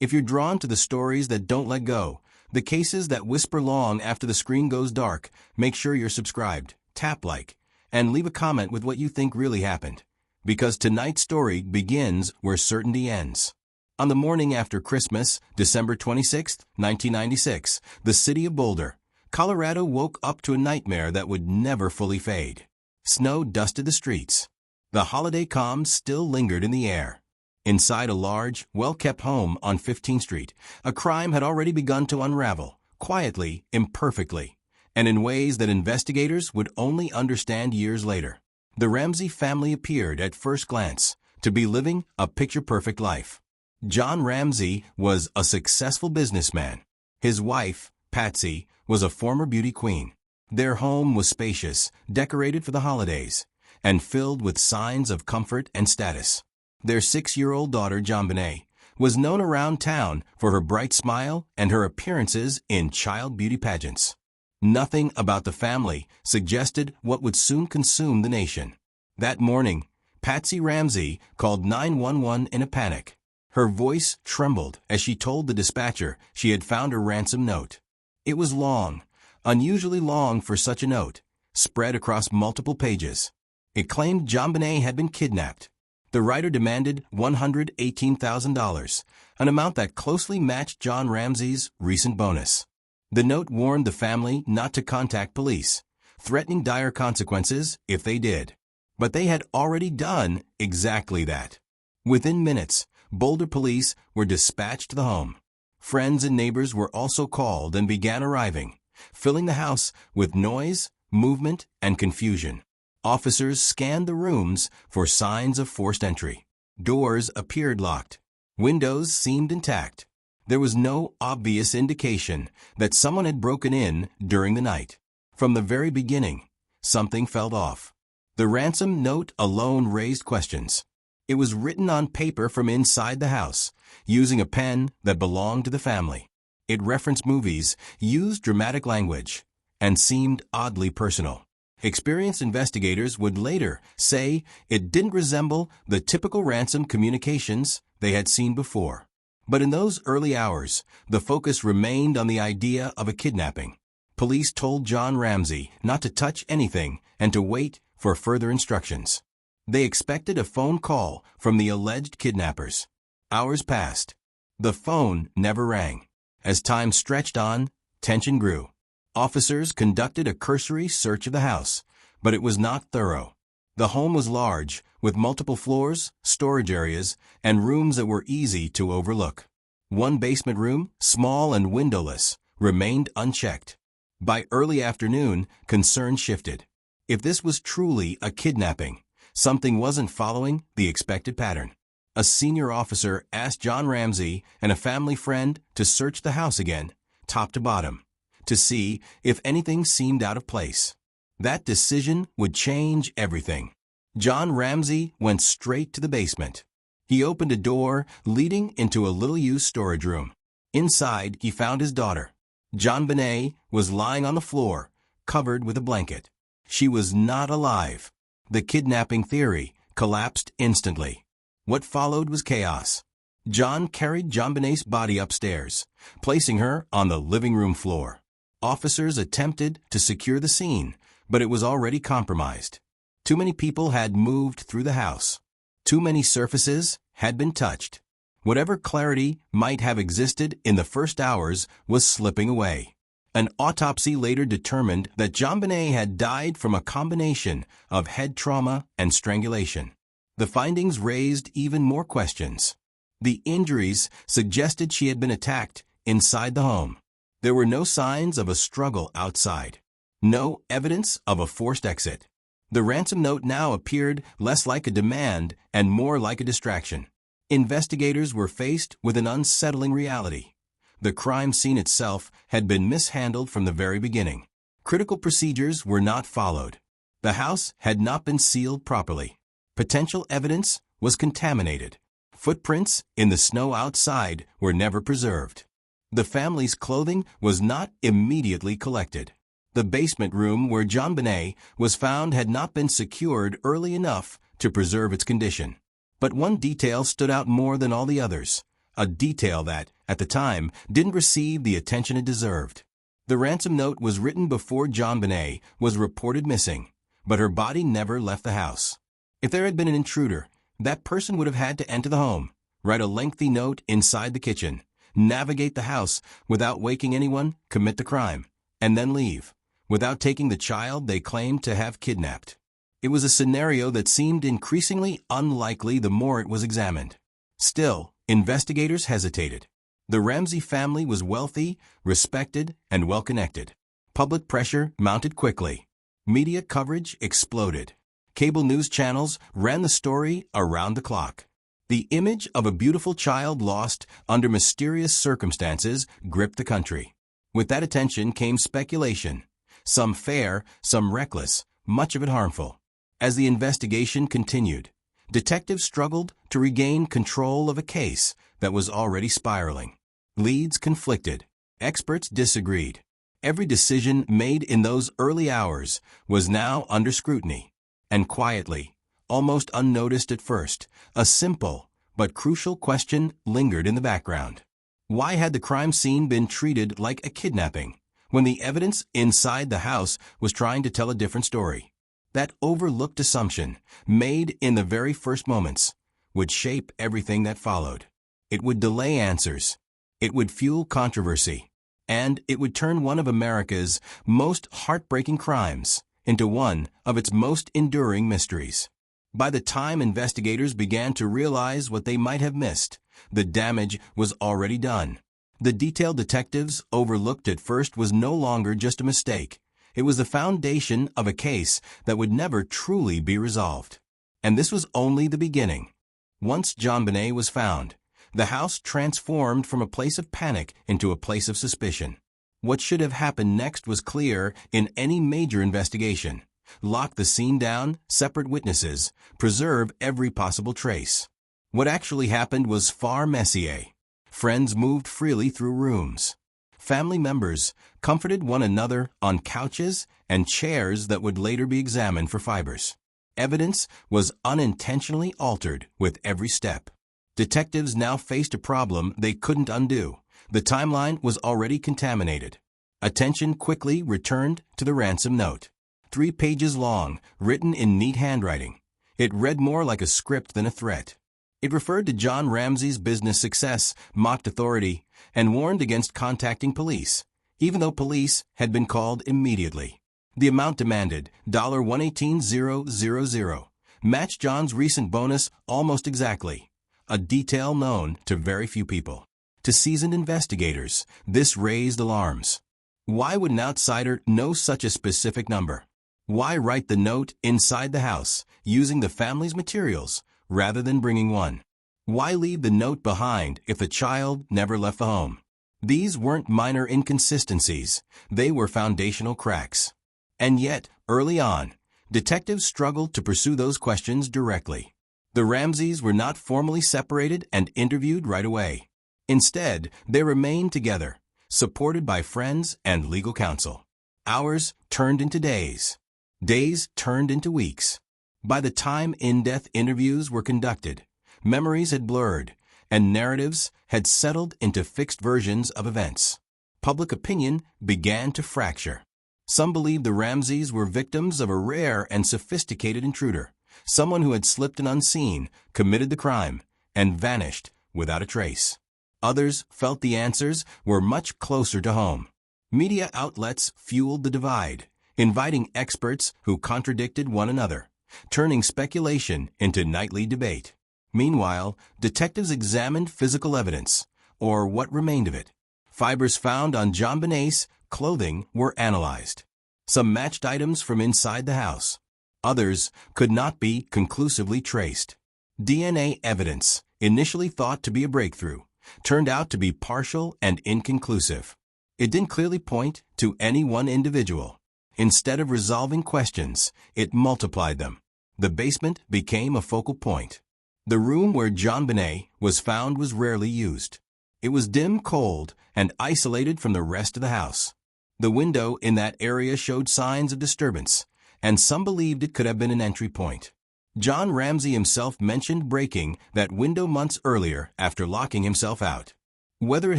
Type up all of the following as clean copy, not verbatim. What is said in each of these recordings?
If you're drawn to the stories that don't let go, the cases that whisper long after the screen goes dark, make sure you're subscribed, tap like, and leave a comment with what you think really happened. Because tonight's story begins where certainty ends. On the morning after Christmas, December 26, 1996, the city of Boulder, Colorado woke up to a nightmare that would never fully fade. Snow dusted the streets. The holiday calm still lingered in the air. Inside a large, well-kept home on 15th Street, a crime had already begun to unravel, quietly, imperfectly, and in ways that investigators would only understand years later. The Ramsey family appeared at first glance to be living a picture-perfect life. John Ramsey was a successful businessman. His wife, Patsy, was a former beauty queen. Their home was spacious, decorated for the holidays, and filled with signs of comfort and status. Their 6-year-old daughter, JonBenét, was known around town for her bright smile and her appearances in child beauty pageants. Nothing about the family suggested what would soon consume the nation. That morning, Patsy Ramsey called 911 in a panic. Her voice trembled as she told the dispatcher she had found a ransom note. It was long, unusually long for such a note, spread across multiple pages. It claimed JonBenét had been kidnapped. The writer demanded $118,000, an amount that closely matched John Ramsey's recent bonus. The note warned the family not to contact police, threatening dire consequences if they did. But they had already done exactly that. Within minutes, Boulder police were dispatched to the home. Friends and neighbors were also called and began arriving, filling the house with noise, movement, and confusion. Officers scanned the rooms for signs of forced entry. Doors appeared locked. Windows seemed intact. There was no obvious indication that someone had broken in during the night. From the very beginning, something felt off. The ransom note alone raised questions. It was written on paper from inside the house, using a pen that belonged to the family. It referenced movies, used dramatic language, and seemed oddly personal. Experienced investigators would later say it didn't resemble the typical ransom communications they had seen before. But in those early hours, the focus remained on the idea of a kidnapping. Police told John Ramsey not to touch anything and to wait for further instructions. They expected a phone call from the alleged kidnappers. Hours passed. The phone never rang. As time stretched on, tension grew. Officers conducted a cursory search of the house, but it was not thorough. The home was large, with multiple floors, storage areas, and rooms that were easy to overlook. One basement room, small and windowless, remained unchecked. By early afternoon, concern shifted. If this was truly a kidnapping, something wasn't following the expected pattern. A senior officer asked John Ramsey and a family friend to search the house again, top to bottom, to see if anything seemed out of place. That decision would change everything. John Ramsey went straight to the basement. He opened a door leading into a little-used storage room. Inside, he found his daughter. JonBenét was lying on the floor, covered with a blanket. She was not alive. The kidnapping theory collapsed instantly. What followed was chaos. John carried JonBenét's body upstairs, placing her on the living room floor. Officers attempted to secure the scene, but it was already compromised. Too many people had moved through the house. Too many surfaces had been touched. Whatever clarity might have existed in the first hours was slipping away. An autopsy later determined that JonBenét had died from a combination of head trauma and strangulation. The findings raised even more questions. The injuries suggested she had been attacked inside the home. There were no signs of a struggle outside. No evidence of a forced exit. The ransom note now appeared less like a demand and more like a distraction. Investigators were faced with an unsettling reality. The crime scene itself had been mishandled from the very beginning. Critical procedures were not followed. The house had not been sealed properly. Potential evidence was contaminated. Footprints in the snow outside were never preserved. The family's clothing was not immediately collected. The basement room where JonBenét was found had not been secured early enough to preserve its condition. But one detail stood out more than all the others: a detail that, at the time, didn't receive the attention it deserved. The ransom note was written before JonBenét was reported missing, but her body never left the house. If there had been an intruder, that person would have had to enter the home, write a lengthy note inside the kitchen, navigate the house without waking anyone, commit the crime, and then leave, without taking the child they claimed to have kidnapped. It was a scenario that seemed increasingly unlikely the more it was examined. Still, investigators hesitated. The Ramsey family was wealthy, respected, and well-connected. Public pressure mounted quickly. Media coverage exploded. Cable news channels ran the story around the clock. The image of a beautiful child lost under mysterious circumstances gripped the country. With that attention came speculation, some fair, some reckless, much of it harmful. As the investigation continued, detectives struggled to regain control of a case that was already spiraling. Leads conflicted. Experts disagreed. Every decision made in those early hours was now under scrutiny. And quietly, almost unnoticed at first, a simple but crucial question lingered in the background. Why had the crime scene been treated like a kidnapping when the evidence inside the house was trying to tell a different story? That overlooked assumption, made in the very first moments, would shape everything that followed. It would delay answers. It would fuel controversy. And it would turn one of America's most heartbreaking crimes into one of its most enduring mysteries. By the time investigators began to realize what they might have missed, the damage was already done. The detail detectives overlooked at first was no longer just a mistake. It was the foundation of a case that would never truly be resolved. And this was only the beginning. Once JonBenét was found, the house transformed from a place of panic into a place of suspicion. What should have happened next was clear in any major investigation. Lock the scene down, separate witnesses, preserve every possible trace. What actually happened was far messier. Friends moved freely through rooms. Family members comforted one another on couches and chairs that would later be examined for fibers. Evidence was unintentionally altered with every step. Detectives now faced a problem they couldn't undo. The timeline was already contaminated. Attention quickly returned to the ransom note. 3 pages long, written in neat handwriting. It read more like a script than a threat. It referred to John Ramsey's business success, mocked authority, and warned against contacting police, even though police had been called immediately. The amount demanded, $118,000, matched John's recent bonus almost exactly, a detail known to very few people. To seasoned investigators, this raised alarms. Why would an outsider know such a specific number? Why write the note inside the house, using the family's materials, rather than bringing one? Why leave the note behind if the child never left the home? These weren't minor inconsistencies, they were foundational cracks. And yet, early on, detectives struggled to pursue those questions directly. The Ramseys were not formally separated and interviewed right away. Instead, they remained together, supported by friends and legal counsel. Hours turned into days. Days turned into weeks. By the time in-depth interviews were conducted, memories had blurred, and narratives had settled into fixed versions of events. Public opinion began to fracture. Some believed the Ramseys were victims of a rare and sophisticated intruder, someone who had slipped in unseen, committed the crime, and vanished without a trace. Others felt the answers were much closer to home. Media outlets fueled the divide, inviting experts who contradicted one another, turning speculation into nightly debate. Meanwhile, detectives examined physical evidence, or what remained of it. Fibers found on JonBenét's clothing were analyzed. Some matched items from inside the house. Others could not be conclusively traced. DNA evidence, initially thought to be a breakthrough, turned out to be partial and inconclusive. It didn't clearly point to any one individual. Instead of resolving questions, it multiplied them. The basement became a focal point. The room where JonBenét was found was rarely used. It was dim, cold, and isolated from the rest of the house. The window in that area showed signs of disturbance, and some believed it could have been an entry point. John Ramsey himself mentioned breaking that window months earlier after locking himself out. Whether it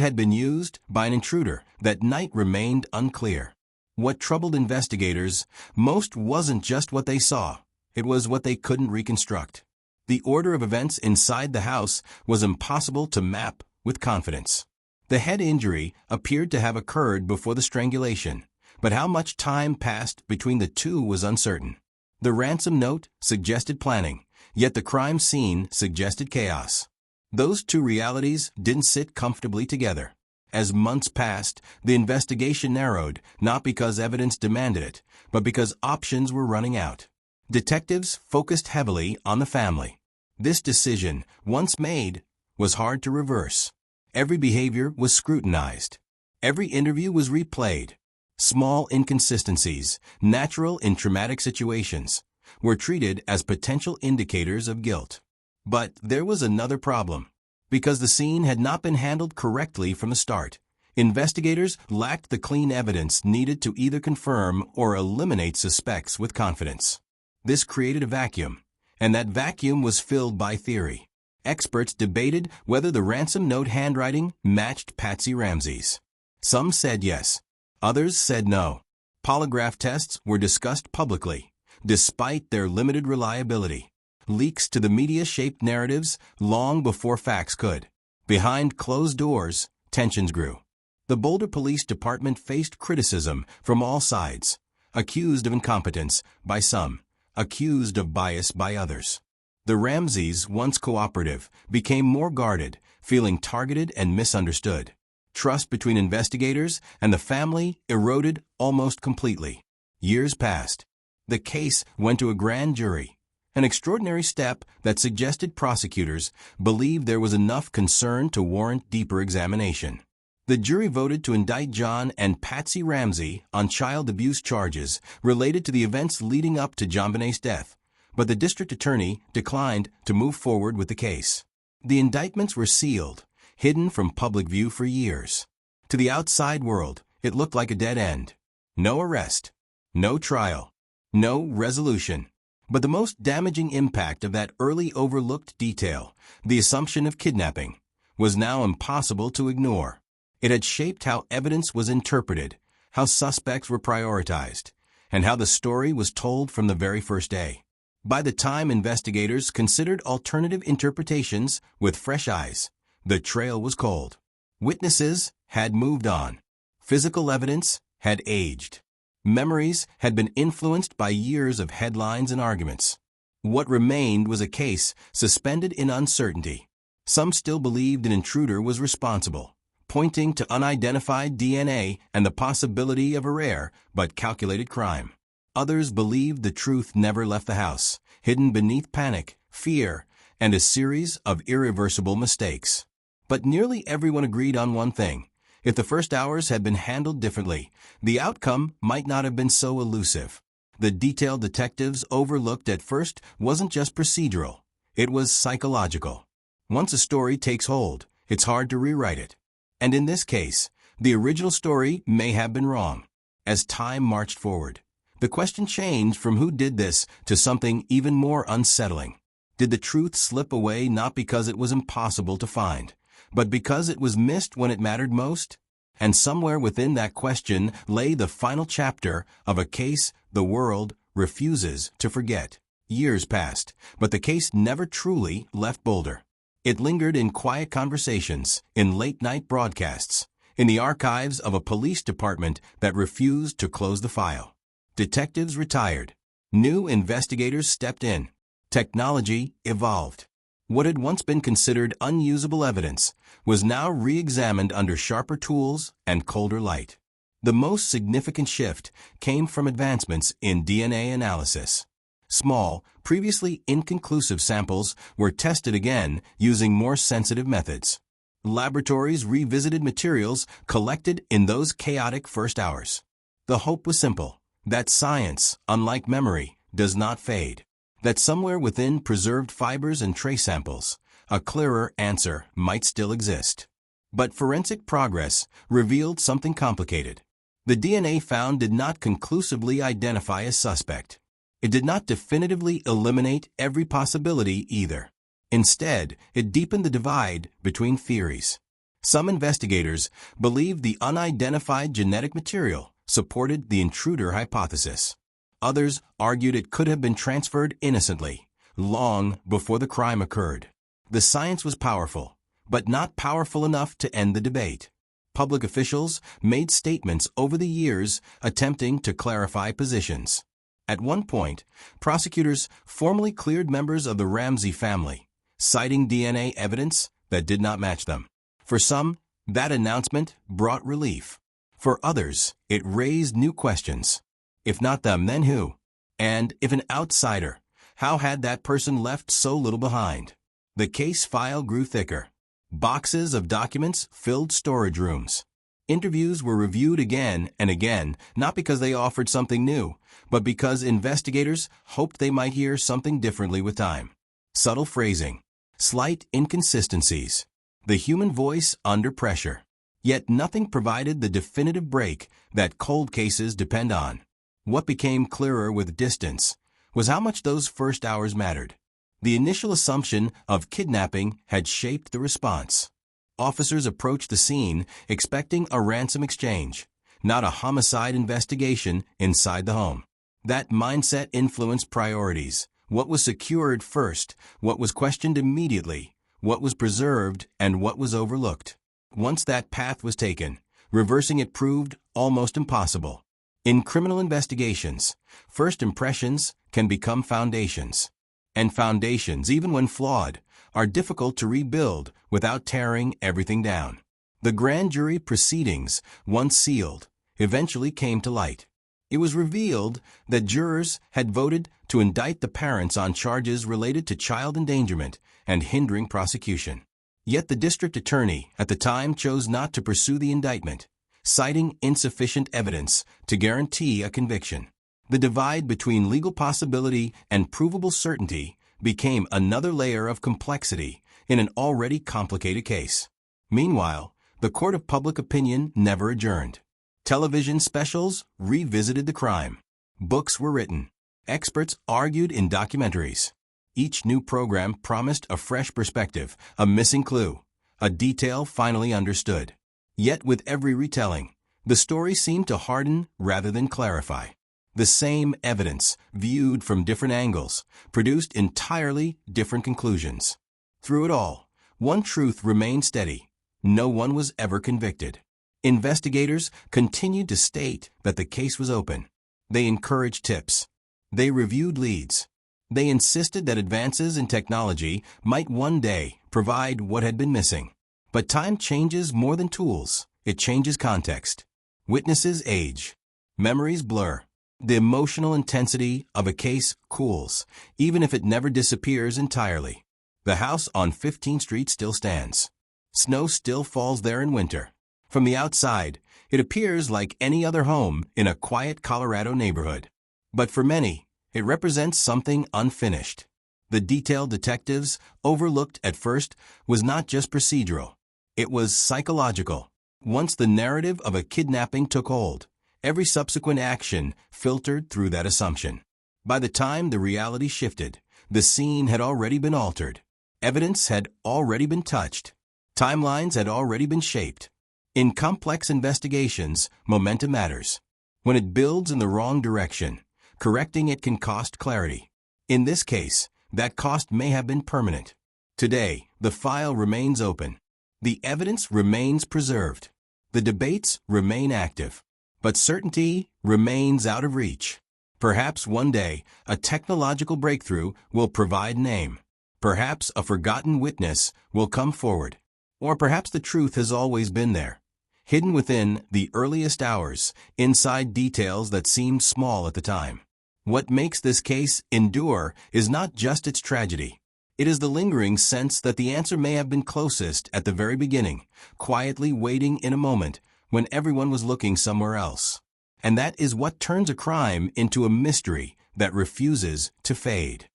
had been used by an intruder that night remained unclear. What troubled investigators most wasn't just what they saw, it was what they couldn't reconstruct. The order of events inside the house was impossible to map with confidence. The head injury appeared to have occurred before the strangulation, but how much time passed between the two was uncertain. The ransom note suggested planning, yet the crime scene suggested chaos. Those two realities didn't sit comfortably together. As months passed, the investigation narrowed, not because evidence demanded it, but because options were running out. Detectives focused heavily on the family. This decision, once made, was hard to reverse. Every behavior was scrutinized. Every interview was replayed. Small inconsistencies, natural in traumatic situations, were treated as potential indicators of guilt. But there was another problem. Because the scene had not been handled correctly from the start, investigators lacked the clean evidence needed to either confirm or eliminate suspects with confidence. This created a vacuum, and that vacuum was filled by theory. Experts debated whether the ransom note handwriting matched Patsy Ramsey's. Some said yes. Others said no. Polygraph tests were discussed publicly, despite their limited reliability. Leaks to the media shaped narratives long before facts could. Behind closed doors, tensions grew. The Boulder Police Department faced criticism from all sides, accused of incompetence by some, accused of bias by others. The Ramseys, once cooperative, became more guarded, feeling targeted and misunderstood. Trust between investigators and the family eroded almost completely. Years passed. The case went to a grand jury, an extraordinary step that suggested prosecutors believed there was enough concern to warrant deeper examination. The jury voted to indict John and Patsy Ramsey on child abuse charges related to the events leading up to JonBenét's death, but the district attorney declined to move forward with the case. The indictments were sealed, hidden from public view for years. To the outside world, it looked like a dead end. No arrest, no trial, no resolution. But the most damaging impact of that early overlooked detail, the assumption of kidnapping, was now impossible to ignore. It had shaped how evidence was interpreted, how suspects were prioritized, and how the story was told from the very first day. By the time investigators considered alternative interpretations with fresh eyes, the trail was cold. Witnesses had moved on. Physical evidence had aged. Memories had been influenced by years of headlines and arguments. What remained was a case suspended in uncertainty. Some still believed an intruder was responsible, pointing to unidentified DNA and the possibility of a rare but calculated crime. Others believed the truth never left the house, hidden beneath panic, fear, and a series of irreversible mistakes. But nearly everyone agreed on one thing. If the first hours had been handled differently, the outcome might not have been so elusive. The detail detectives overlooked at first wasn't just procedural, it was psychological. Once a story takes hold, it's hard to rewrite it. And in this case, the original story may have been wrong. As time marched forward, the question changed from who did this to something even more unsettling. Did the truth slip away not because it was impossible to find, but because it was missed when it mattered most? And somewhere within that question lay the final chapter of a case the world refuses to forget. Years passed, but the case never truly left Boulder. It lingered in quiet conversations, in late-night broadcasts, in the archives of a police department that refused to close the file. Detectives retired. New investigators stepped in. Technology evolved. What had once been considered unusable evidence was now re-examined under sharper tools and colder light. The most significant shift came from advancements in DNA analysis. Small, previously inconclusive samples were tested again using more sensitive methods. Laboratories revisited materials collected in those chaotic first hours. The hope was simple, that science, unlike memory, does not fade. That somewhere within preserved fibers and trace samples, a clearer answer might still exist. But forensic progress revealed something complicated. The DNA found did not conclusively identify a suspect. It did not definitively eliminate every possibility either. Instead, it deepened the divide between theories. Some investigators believed the unidentified genetic material supported the intruder hypothesis. Others argued it could have been transferred innocently, long before the crime occurred. The science was powerful, but not powerful enough to end the debate. Public officials made statements over the years attempting to clarify positions. At one point, prosecutors formally cleared members of the Ramsey family, citing DNA evidence that did not match them. For some, that announcement brought relief. For others, it raised new questions. If not them, then who? And if an outsider, how had that person left so little behind? The case file grew thicker. Boxes of documents filled storage rooms. Interviews were reviewed again and again, not because they offered something new, but because investigators hoped they might hear something differently with time. Subtle phrasing, slight inconsistencies, the human voice under pressure. Yet nothing provided the definitive break that cold cases depend on. What became clearer with distance was how much those first hours mattered. The initial assumption of kidnapping had shaped the response. Officers approached the scene expecting a ransom exchange, not a homicide investigation inside the home. That mindset influenced priorities. What was secured first, what was questioned immediately, what was preserved, and what was overlooked. Once that path was taken, reversing it proved almost impossible. In criminal investigations, first impressions can become foundations. And foundations, even when flawed, are difficult to rebuild without tearing everything down. The grand jury proceedings, once sealed, eventually came to light. It was revealed that jurors had voted to indict the parents on charges related to child endangerment and hindering prosecution. Yet the district attorney at the time chose not to pursue the indictment, citing insufficient evidence to guarantee a conviction. The divide between legal possibility and provable certainty became another layer of complexity in an already complicated case. Meanwhile, the court of public opinion never adjourned. Television specials revisited the crime. Books were written. Experts argued in documentaries. Each new program promised a fresh perspective, a missing clue, a detail finally understood. Yet with every retelling, the story seemed to harden rather than clarify. The same evidence, viewed from different angles, produced entirely different conclusions. Through it all, one truth remained steady. No one was ever convicted. Investigators continued to state that the case was open. They encouraged tips. They reviewed leads. They insisted that advances in technology might one day provide what had been missing. But time changes more than tools. It changes context. Witnesses age. Memories blur. The emotional intensity of a case cools, even if it never disappears entirely. The house on 15th Street still stands. Snow still falls there in winter. From the outside, it appears like any other home in a quiet Colorado neighborhood. But for many, it represents something unfinished. The detail detectives overlooked at first was not just procedural. It was psychological. Once the narrative of a kidnapping took hold, every subsequent action filtered through that assumption. By the time the reality shifted, the scene had already been altered. Evidence had already been touched. Timelines had already been shaped. In complex investigations, momentum matters. When it builds in the wrong direction, correcting it can cost clarity. In this case, that cost may have been permanent. Today, the file remains open. The evidence remains preserved. The debates remain active. But certainty remains out of reach. Perhaps one day, a technological breakthrough will provide name. Perhaps a forgotten witness will come forward. Or perhaps the truth has always been there, hidden within the earliest hours, inside details that seemed small at the time. What makes this case endure is not just its tragedy. It is the lingering sense that the answer may have been closest at the very beginning, quietly waiting in a moment when everyone was looking somewhere else. And that is what turns a crime into a mystery that refuses to fade.